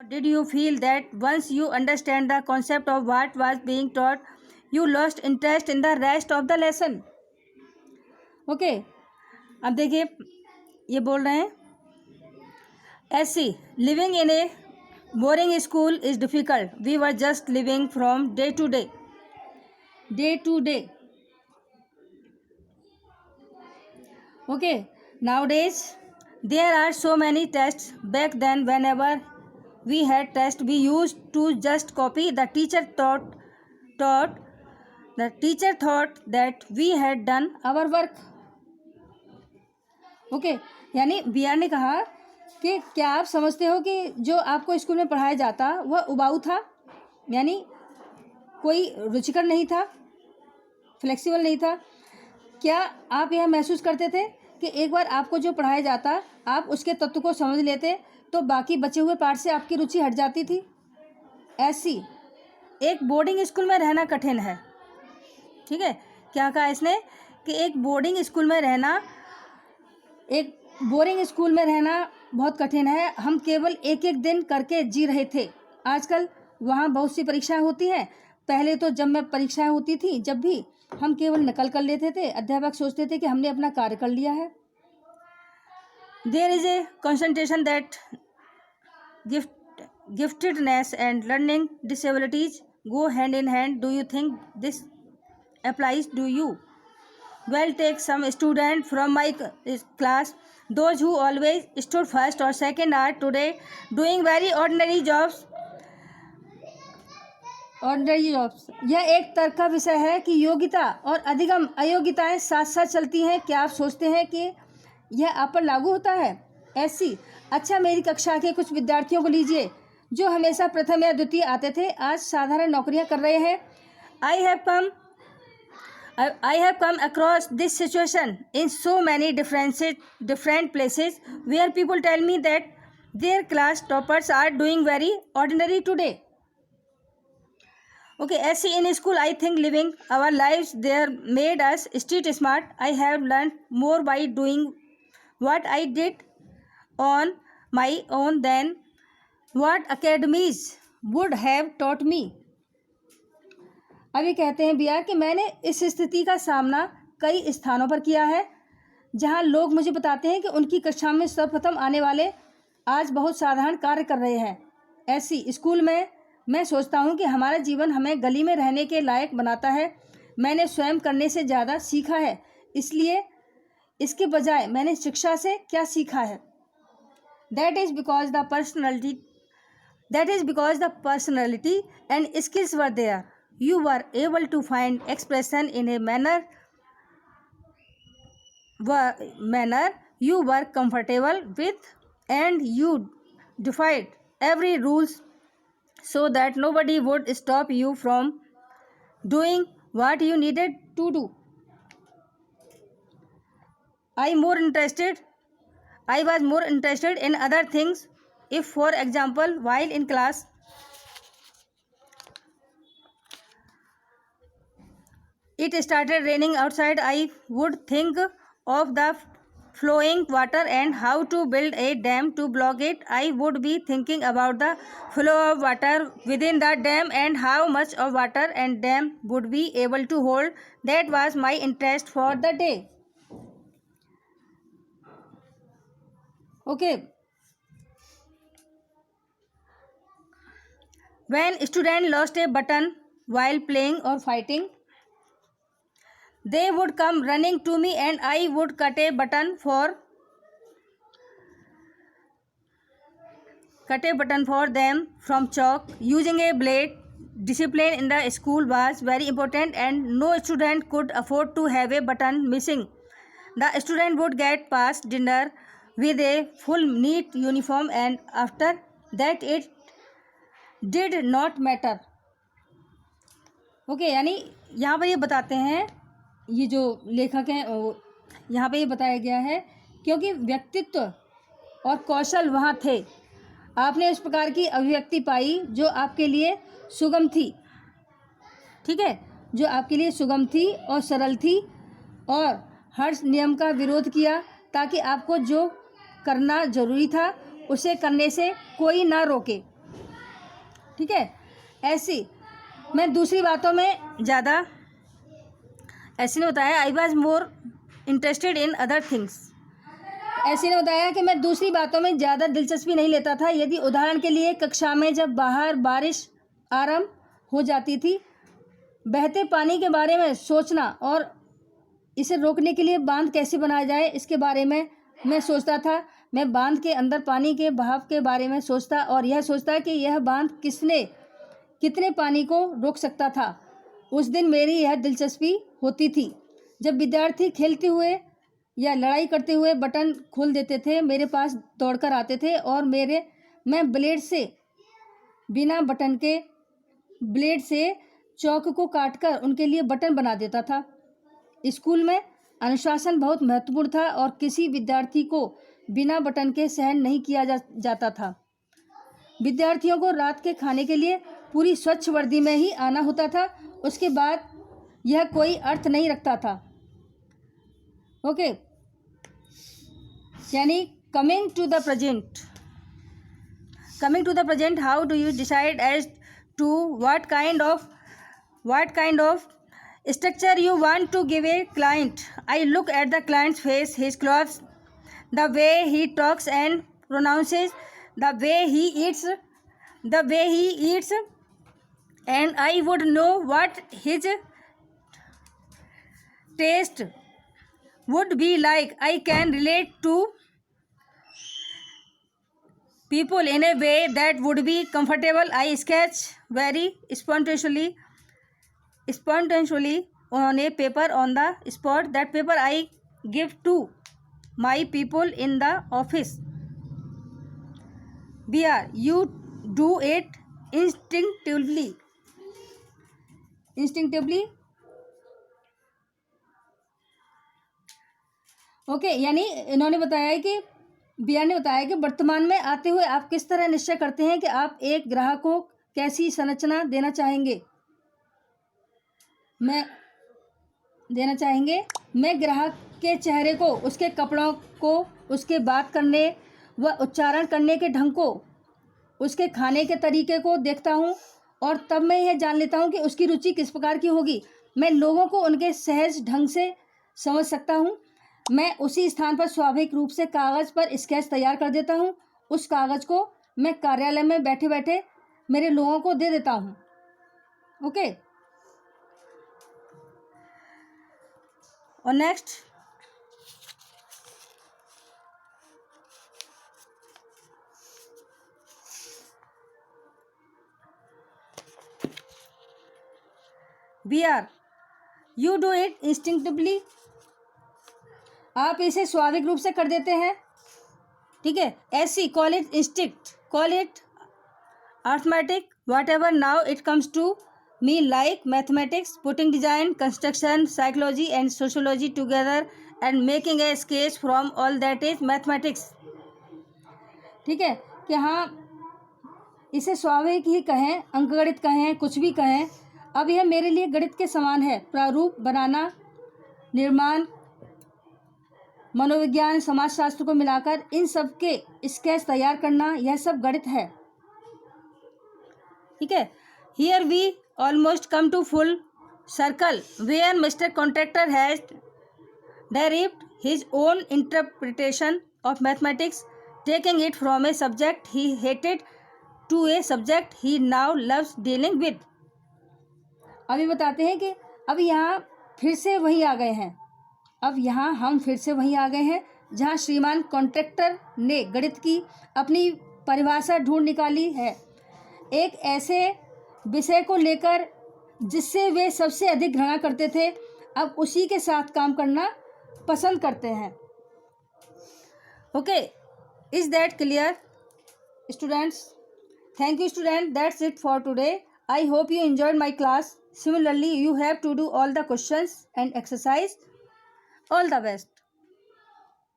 Did you feel that once you understand the concept of what was being taught, you lost interest in the rest of the lesson? Okay, अब देखिए ये बोल रहे हैं ऐसी living in a boring school is difficult, we were just living from day to day. Okay, nowadays there are so many tests. Back then, whenever we had tests, we used to just copy. The teacher thought that we had done our work. Okay, यानी B are ने कहा कि क्या आप समझते हो कि जो आपको स्कूल में पढ़ाया जाता वह उबाऊ था, यानी कोई रुचिकर नहीं था, फ्लेक्सिबल नहीं था. क्या आप यह महसूस करते थे कि एक बार आपको जो पढ़ाया जाता आप उसके तत्व को समझ लेते तो बाकी बचे हुए पार्ट से आपकी रुचि हट जाती थी? ऐसी एक बोर्डिंग स्कूल में रहना कठिन है. ठीक है, क्या कहा इसने कि एक बोर्डिंग स्कूल में रहना, एक बोरिंग स्कूल में रहना बहुत कठिन है. हम केवल एक एक दिन करके जी रहे थे. आजकल वहाँ बहुत सी परीक्षाएं होती हैं. पहले तो जब मैं परीक्षाएं होती थी जब भी हम केवल नकल कर लेते थे. अध्यापक सोचते थे कि हमने अपना कार्य कर लिया है. There is a concentration that giftedness and learning disabilities go hand in hand. Do you think this applies to you? Well, take some student from my class. Those who always stood first or second are today doing very ordinary jobs. यह एक तर्क का विषय है कि योग्यता और अधिगम अयोग्यताएं साथ साथ चलती हैं. क्या आप सोचते हैं कि यह आप पर लागू होता है? ऐसी अच्छा, मेरी कक्षा के कुछ विद्यार्थियों को लीजिए जो हमेशा प्रथम या द्वितीय आते थे, आज साधारण नौकरियां कर रहे हैं. I have come across this situation in so many different places where people tell me that their class toppers are doing very ordinary today. Okay, ऐसे in school I think living our lives there made us street smart. I have learned more by doing what I did on my own than what academies would have taught me. अभी कहते हैं B are कि मैंने इस स्थिति का सामना कई स्थानों पर किया है जहां लोग मुझे बताते हैं कि उनकी कक्षा में सर्वप्रथम आने वाले आज बहुत साधारण कार्य कर रहे हैं. ऐसी स्कूल में मैं सोचता हूं कि हमारा जीवन हमें गली में रहने के लायक बनाता है. मैंने स्वयं करने से ज़्यादा सीखा है, इसलिए इसके बजाय मैंने शिक्षा से क्या सीखा है? That is because the personality and skills were there. You were able to find expression in a manner you were comfortable with, and you defied every rules so that nobody would stop you from doing what you needed to do. I was more interested in other things. If, for example, while in class, it started raining outside, I would think of the flowing water and how to build a dam to block it. I would be thinking about the flow of water within the dam and how much of water and dam would be able to hold. That was my interest for the day. Okay. When student lost a button while playing or fighting, they would come running to me and I would cut a button for them from chalk using a blade. Discipline in the school was very important and no student could afford to have a button missing. The student would get past dinner with a full neat uniform and after that it did not matter. Okay, यानी यहाँ पर ये बताते हैं, ये जो लेखक हैं यहाँ पे ये बताया गया है क्योंकि व्यक्तित्व और कौशल वहाँ थे, आपने इस प्रकार की अभिव्यक्ति पाई जो आपके लिए सुगम थी. ठीक है, जो आपके लिए सुगम थी और सरल थी और हर नियम का विरोध किया ताकि आपको जो करना जरूरी था उसे करने से कोई ना रोके. ठीक है। ऐसी मैं दूसरी बातों में ज़्यादा, ऐसी ने बताया I was more interested in other things. ऐसी ने बताया कि मैं दूसरी बातों में ज़्यादा दिलचस्पी नहीं लेता था। यदि उदाहरण के लिए कक्षा में जब बाहर बारिश आरंभ हो जाती थी, बहते पानी के बारे में सोचना और इसे रोकने के लिए बांध कैसे बनाया जाए इसके बारे में मैं सोचता था। मैं बांध के अंदर पानी के बहाव के बारे में सोचता और यह सोचता कि यह बांध कितने पानी को रोक सकता था। उस दिन मेरी यह दिलचस्पी होती थी। जब विद्यार्थी खेलते हुए या लड़ाई करते हुए बटन खोल देते थे, मेरे पास दौड़कर आते थे और मैं बिना बटन के ब्लेड से चौक को काटकर उनके लिए बटन बना देता था। स्कूल में अनुशासन बहुत महत्वपूर्ण था और किसी विद्यार्थी को बिना बटन के सहन नहीं किया जाता था। विद्यार्थियों को रात के खाने के लिए पूरी स्वच्छ वर्दी में ही आना होता था। उसके बाद यह कोई अर्थ नहीं रखता था। ओके, यानी coming to the present, how do you decide as to what kind of structure you want to give a client? I look at the client's face, his clothes, the way he talks and pronounces, the way he eats, and I would know what his taste would be like. I can relate to people in a way that would be comfortable. I sketch very spontaneously on a paper on the spot. That paper I give to my people in the office. BR, you do it instinctively. Okay, यानी इन्होंने बताया है कि B R ने बताया कि वर्तमान में आते हुए आप किस तरह निश्चय करते हैं कि आप एक ग्राहक को कैसी संरचना देना चाहेंगे। मैं ग्राहक के चेहरे को, उसके कपड़ों को, उसके बात करने व उच्चारण करने के ढंग को, उसके खाने के तरीके को देखता हूँ और तब मैं यह जान लेता हूँ कि उसकी रुचि किस प्रकार की होगी। मैं लोगों को उनके सहज ढंग से समझ सकता हूँ। मैं उसी स्थान पर स्वाभाविक रूप से कागज़ पर स्केच तैयार कर देता हूँ। उस कागज़ को मैं कार्यालय में बैठे बैठे मेरे लोगों को दे देता हूँ। ओके, और next, BR, you do it instinctively. आप इसे स्वाभाविक रूप से कर देते हैं, ठीक है। ऐसी call it instinct, call it arithmetic, whatever now it comes to me like mathematics, putting design, construction, psychology and sociology together and making a sketch from all that is mathematics. ठीक है कि हाँ, इसे स्वाभाविक ही कहें, अंकगणित कहें, कुछ भी कहें, अब यह मेरे लिए गणित के समान है। प्रारूप बनाना, निर्माण, मनोविज्ञान, समाजशास्त्र को मिलाकर इन सब के स्केच तैयार करना, यह सब गणित है। ठीक है। Here we almost come to full circle where mister Contractor has derived his own interpretation of mathematics, taking it from a subject he hated to a subject he now loves dealing with. अभी बताते हैं कि अब यहाँ फिर से वही आ गए हैं। अब यहाँ हम फिर से वहीं आ गए हैं जहाँ श्रीमान कॉन्ट्रैक्टर ने गणित की अपनी परिभाषा ढूंढ निकाली है, एक ऐसे विषय को लेकर जिससे वे सबसे अधिक घृणा करते थे, अब उसी के साथ काम करना पसंद करते हैं। Okay, is that clear students? Thank you student, that's it for today. I hope you enjoyed my class. Similarly, you have to do all the questions and exercise. All the best.